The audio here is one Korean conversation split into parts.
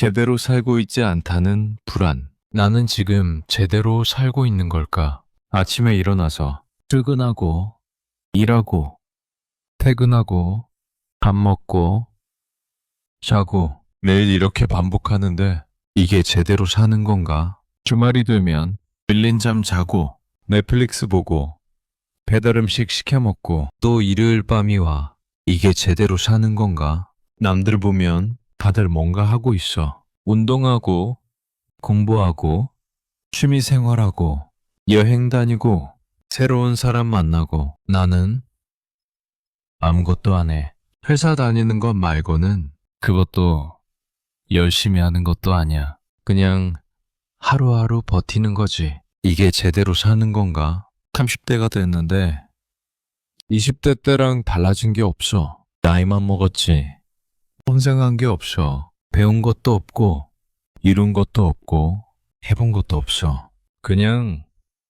제대로 살고 있지 않다는 불안. 나는 지금 제대로 살고 있는 걸까? 아침에 일어나서 출근하고, 일하고, 퇴근하고, 밥 먹고, 자고, 매일 이렇게 반복하는데 이게 제대로 사는 건가? 주말이 되면 밀린 잠 자고, 넷플릭스 보고, 배달 음식 시켜 먹고, 또 일요일 밤이 와. 이게 제대로 사는 건가? 남들 보면 다들 뭔가 하고 있어. 운동하고, 공부하고, 취미 생활하고, 여행 다니고, 새로운 사람 만나고, 나는 아무것도 안 해. 회사 다니는 것 말고는 그것도 열심히 하는 것도 아니야. 그냥 하루하루 버티는 거지. 이게 제대로 사는 건가? 30대가 됐는데 20대 때랑 달라진 게 없어. 나이만 먹었지. 성장한 게 없어. 배운 것도 없고, 이룬 것도 없고, 해본 것도 없어. 그냥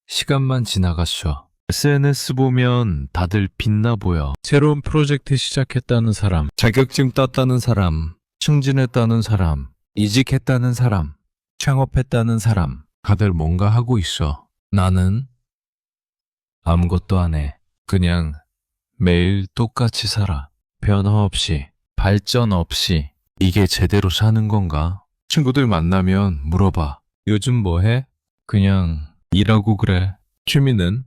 시간만 지나갔어. SNS 보면 다들 빛나 보여. 새로운 프로젝트 시작했다는 사람, 자격증 땄다는 사람, 승진했다는 사람, 이직했다는 사람, 창업했다는 사람, 다들 뭔가 하고 있어. 나는 아무것도 안 해. 그냥 매일 똑같이 살아. 변화 없이, 발전 없이. 이게 제대로 사는 건가? 친구들 만나면 물어봐. 요즘 뭐 해? 그냥 일하고 그래. 취미는?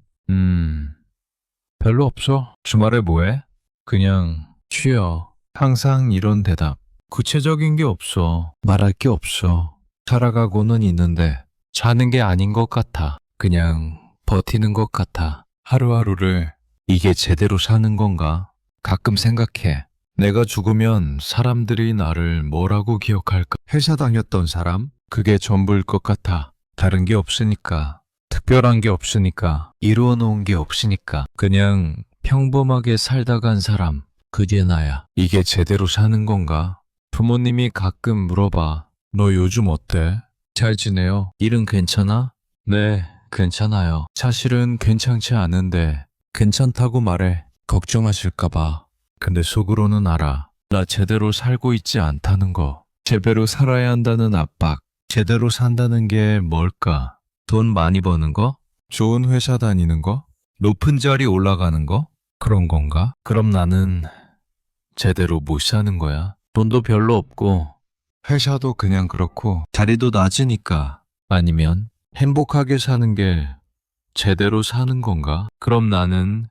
별로 없어. 주말에 뭐 해? 그냥 쉬어. 항상 이런 대답. 구체적인 게 없어. 말할 게 없어. 살아가고는 있는데 사는 게 아닌 것 같아. 그냥 버티는 것 같아. 하루하루를. 이게 제대로 사는 건가? 가끔 생각해. 내가 죽으면 사람들이 나를 뭐라고 기억할까? 회사 다녔던 사람? 그게 전부일 것 같아. 다른 게 없으니까. 특별한 게 없으니까. 이루어 놓은 게 없으니까. 그냥 평범하게 살다 간 사람. 그게 나야. 이게 제대로 사는 건가? 부모님이 가끔 물어봐. 너 요즘 어때? 잘 지내요? 일은 괜찮아? 네, 괜찮아요. 사실은 괜찮지 않은데 괜찮다고 말해. 걱정하실까봐. 근데 속으로는 알아. 나 제대로 살고 있지 않다는 거. 제대로 살아야 한다는 압박. 제대로 산다는 게 뭘까? 돈 많이 버는 거? 좋은 회사 다니는 거? 높은 자리 올라가는 거? 그런 건가? 그럼 나는 제대로 못 사는 거야. 돈도 별로 없고, 회사도 그냥 그렇고, 자리도 낮으니까. 아니면 행복하게 사는 게 제대로 사는 건가? 그럼 나는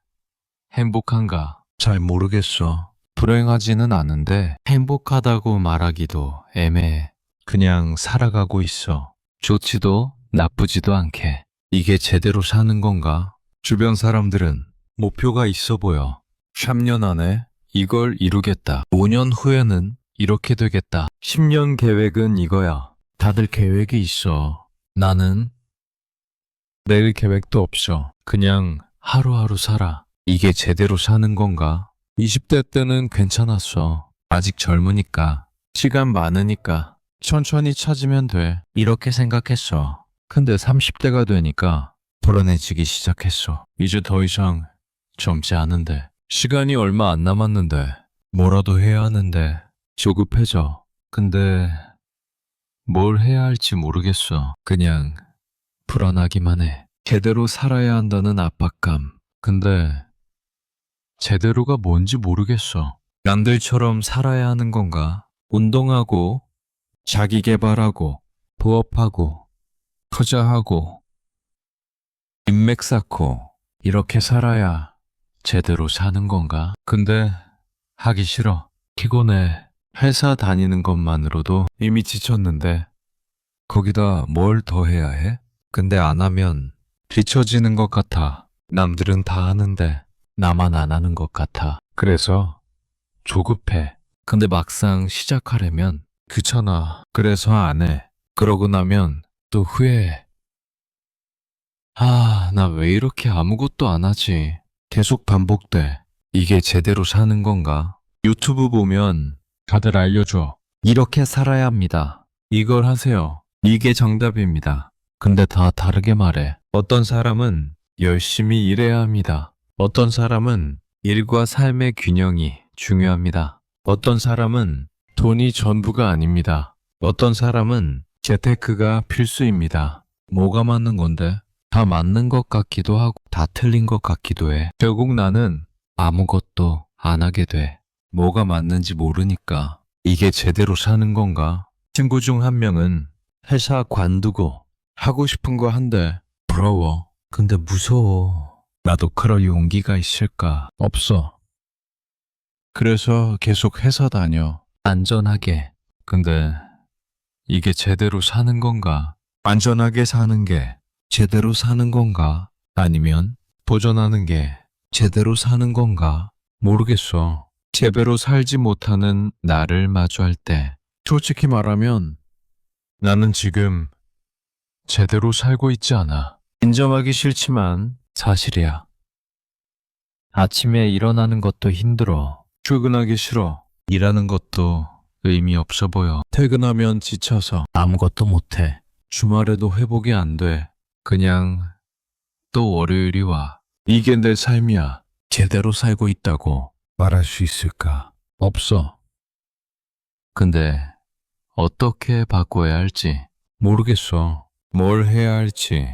행복한가? 잘 모르겠어. 불행하지는 않은데 행복하다고 말하기도 애매해. 그냥 살아가고 있어. 좋지도 나쁘지도 않게. 이게 제대로 사는 건가? 주변 사람들은 목표가 있어 보여. 3년 안에 이걸 이루겠다. 5년 후에는 이렇게 되겠다. 10년 계획은 이거야. 다들 계획이 있어. 나는 내일 계획도 없어. 그냥 하루하루 살아. 이게 제대로 사는 건가? 20대 때는 괜찮았어. 아직 젊으니까. 시간 많으니까. 천천히 찾으면 돼. 이렇게 생각했어. 근데 30대가 되니까 불안해지기 시작했어. 이제 더 이상 젊지 않은데. 시간이 얼마 안 남았는데. 뭐라도 해야 하는데. 조급해져. 근데 뭘 해야 할지 모르겠어. 그냥 불안하기만 해. 제대로 살아야 한다는 압박감. 근데 제대로가 뭔지 모르겠어. 남들처럼 살아야 하는 건가? 운동하고, 자기 개발하고, 부업하고, 투자하고, 인맥 쌓고, 이렇게 살아야 제대로 사는 건가? 근데 하기 싫어. 피곤해. 회사 다니는 것만으로도 이미 지쳤는데, 거기다 뭘 더 해야 해? 근데 안 하면 뒤처지는 것 같아. 남들은 다 하는데 나만 안 하는 것 같아. 그래서 조급해. 근데 막상 시작하려면 귀찮아. 그래서 안 해. 그러고 나면 또 후회해. 아, 나 왜 이렇게 아무것도 안 하지? 계속 반복돼. 이게 제대로 사는 건가? 유튜브 보면 다들 알려줘. 이렇게 살아야 합니다. 이걸 하세요. 이게 정답입니다. 근데 다 다르게 말해. 어떤 사람은 열심히 일해야 합니다. 어떤 사람은 일과 삶의 균형이 중요합니다. 어떤 사람은 돈이 전부가 아닙니다. 어떤 사람은 재테크가 필수입니다. 뭐가 맞는 건데? 다 맞는 것 같기도 하고 다 틀린 것 같기도 해. 결국 나는 아무것도 안 하게 돼. 뭐가 맞는지 모르니까. 이게 제대로 사는 건가? 친구 중 한 명은 회사 관두고 하고 싶은 거 한대. 부러워. 근데 무서워. 나도 그럴 용기가 있을까? 없어. 그래서 계속 회사 다녀. 안전하게. 근데 이게 제대로 사는 건가? 안전하게 사는 게 제대로 사는 건가? 아니면 도전하는 게 제대로 사는 건가? 모르겠어. 제대로 살지 못하는 나를 마주할 때 솔직히 말하면 나는 지금 제대로 살고 있지 않아. 인정하기 싫지만 사실이야. 아침에 일어나는 것도 힘들어. 출근하기 싫어. 일하는 것도 의미 없어 보여. 퇴근하면 지쳐서 아무것도 못해. 주말에도 회복이 안 돼. 그냥 또 월요일이 와. 이게 내 삶이야. 제대로 살고 있다고 말할 수 있을까? 없어. 근데 어떻게 바꿔야 할지 모르겠어. 뭘 해야 할지,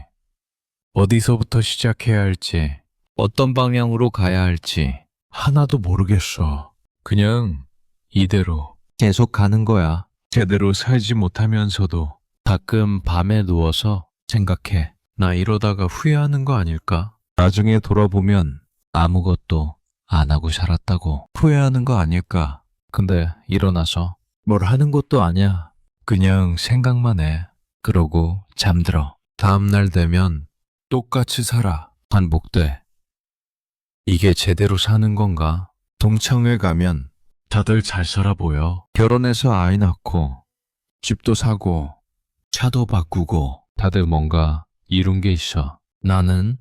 어디서부터 시작해야 할지, 어떤 방향으로 가야 할지 하나도 모르겠어. 그냥 이대로 계속 가는 거야. 제대로 살지 못하면서도 가끔 밤에 누워서 생각해. 나 이러다가 후회하는 거 아닐까? 나중에 돌아보면 아무것도 안 하고 살았다고 후회하는 거 아닐까? 근데 일어나서 뭘 하는 것도 아니야. 그냥 생각만 해. 그러고 잠들어. 다음날 되면 똑같이 살아. 반복돼. 이게 제대로 사는 건가? 동창회 가면 다들 잘 살아 보여. 결혼해서 아이 낳고 집도 사고 차도 바꾸고 다들 뭔가 이룬 게 있어. 나는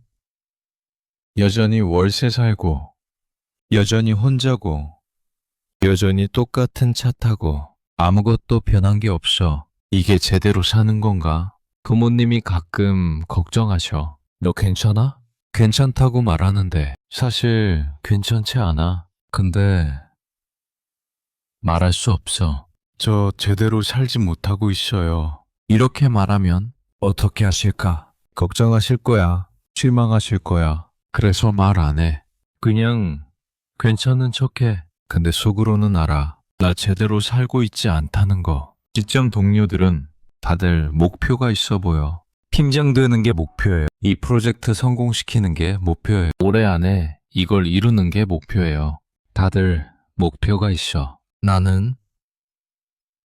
여전히 월세 살고 여전히 혼자고 여전히 똑같은 차 타고 아무것도 변한 게 없어. 이게 제대로 사는 건가? 부모님이 가끔 걱정하셔. 너 괜찮아? 괜찮다고 말하는데 사실 괜찮지 않아. 근데 말할 수 없어. 저 제대로 살지 못하고 있어요. 이렇게 말하면 어떻게 하실까? 걱정하실 거야. 실망하실 거야. 그래서 말 안 해. 그냥 괜찮은 척해. 근데 속으로는 알아. 나 제대로 살고 있지 않다는 거. 직장 동료들은 다들 목표가 있어 보여. 팀장 되는 게 목표예요. 이 프로젝트 성공시키는 게 목표예요. 올해 안에 이걸 이루는 게 목표예요. 다들 목표가 있어. 나는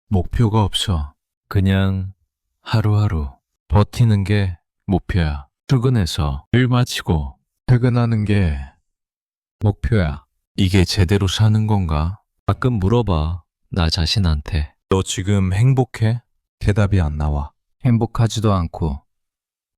목표가 없어. 그냥 하루하루 버티는 게 목표야. 출근해서 일 마치고 퇴근하는 게 목표야. 이게 제대로 사는 건가? 가끔 물어봐. 나 자신한테. 너 지금 행복해? 대답이 안 나와. 행복하지도 않고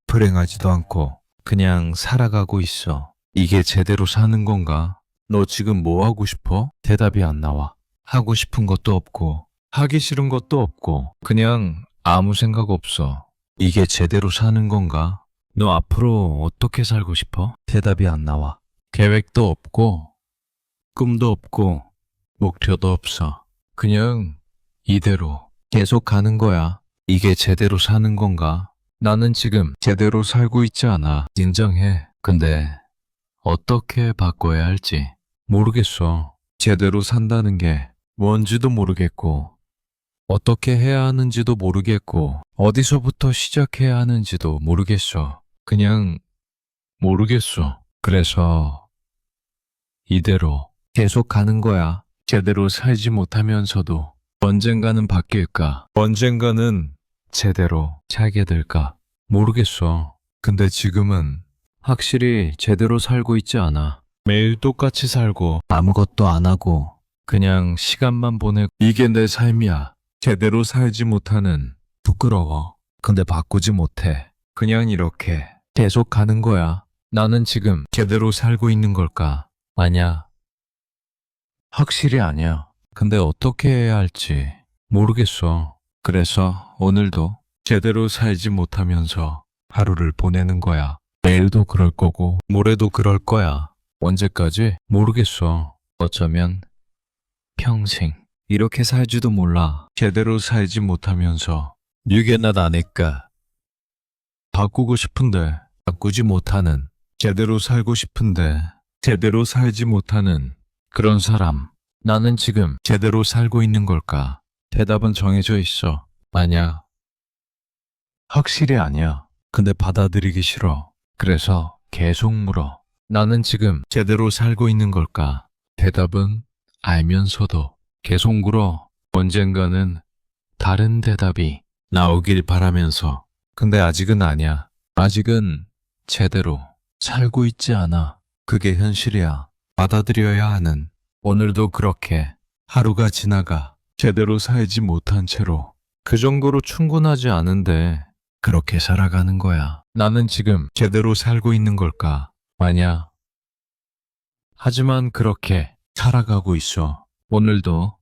불행하지도 않고 그냥 살아가고 있어. 이게 제대로 사는 건가? 너 지금 뭐 하고 싶어? 대답이 안 나와. 하고 싶은 것도 없고 하기 싫은 것도 없고 그냥 아무 생각 없어. 이게 제대로 사는 건가? 너 앞으로 어떻게 살고 싶어? 대답이 안 나와. 계획도 없고 꿈도 없고 목표도 없어. 그냥 이대로 계속 가는 거야. 이게 제대로 사는 건가? 나는 지금 제대로 살고 있지 않아. 인정해. 근데 어떻게 바꿔야 할지 모르겠어. 제대로 산다는 게 뭔지도 모르겠고 어떻게 해야 하는지도 모르겠고 어디서부터 시작해야 하는지도 모르겠어. 그냥 모르겠어. 그래서 이대로 계속 가는 거야. 제대로 살지 못하면서도 언젠가는 바뀔까? 언젠가는 제대로 살게 될까? 모르겠어. 근데 지금은 확실히 제대로 살고 있지 않아. 매일 똑같이 살고 아무것도 안 하고 그냥 시간만 보내고 이게 내 삶이야. 제대로 살지 못하는 부끄러워. 근데 바꾸지 못해. 그냥 이렇게 계속 가는 거야. 나는 지금 제대로 살고 있는 걸까? 아니야. 확실히 아니야. 근데 어떻게 해야 할지 모르겠어. 그래서 오늘도 제대로 살지 못하면서 하루를 보내는 거야. 내일도 그럴 거고 모레도 그럴 거야. 언제까지? 모르겠어. 어쩌면 평생. 이렇게 살 줄도 몰라. 제대로 살지 못하면서 유괴나 나니까 바꾸고 싶은데 바꾸지 못하는, 제대로 살고 싶은데 제대로 살지 못하는 그런 사람. 나는 지금 제대로 살고 있는 걸까? 대답은 정해져 있어. 아니야. 확실히 아니야. 근데 받아들이기 싫어. 그래서 계속 물어. 나는 지금 제대로 살고 있는 걸까? 대답은 알면서도 계속 물어. 언젠가는 다른 대답이 나오길 바라면서. 근데 아직은 아니야. 아직은 제대로 살고 있지 않아. 그게 현실이야. 받아들여야 하는. 오늘도 그렇게 하루가 지나가 제대로 살지 못한 채로 그 정도로 충분하지 않은데 그렇게 살아가는 거야. 나는 지금 제대로 살고 있는 걸까? 아니야. 하지만 그렇게 살아가고 있어. 오늘도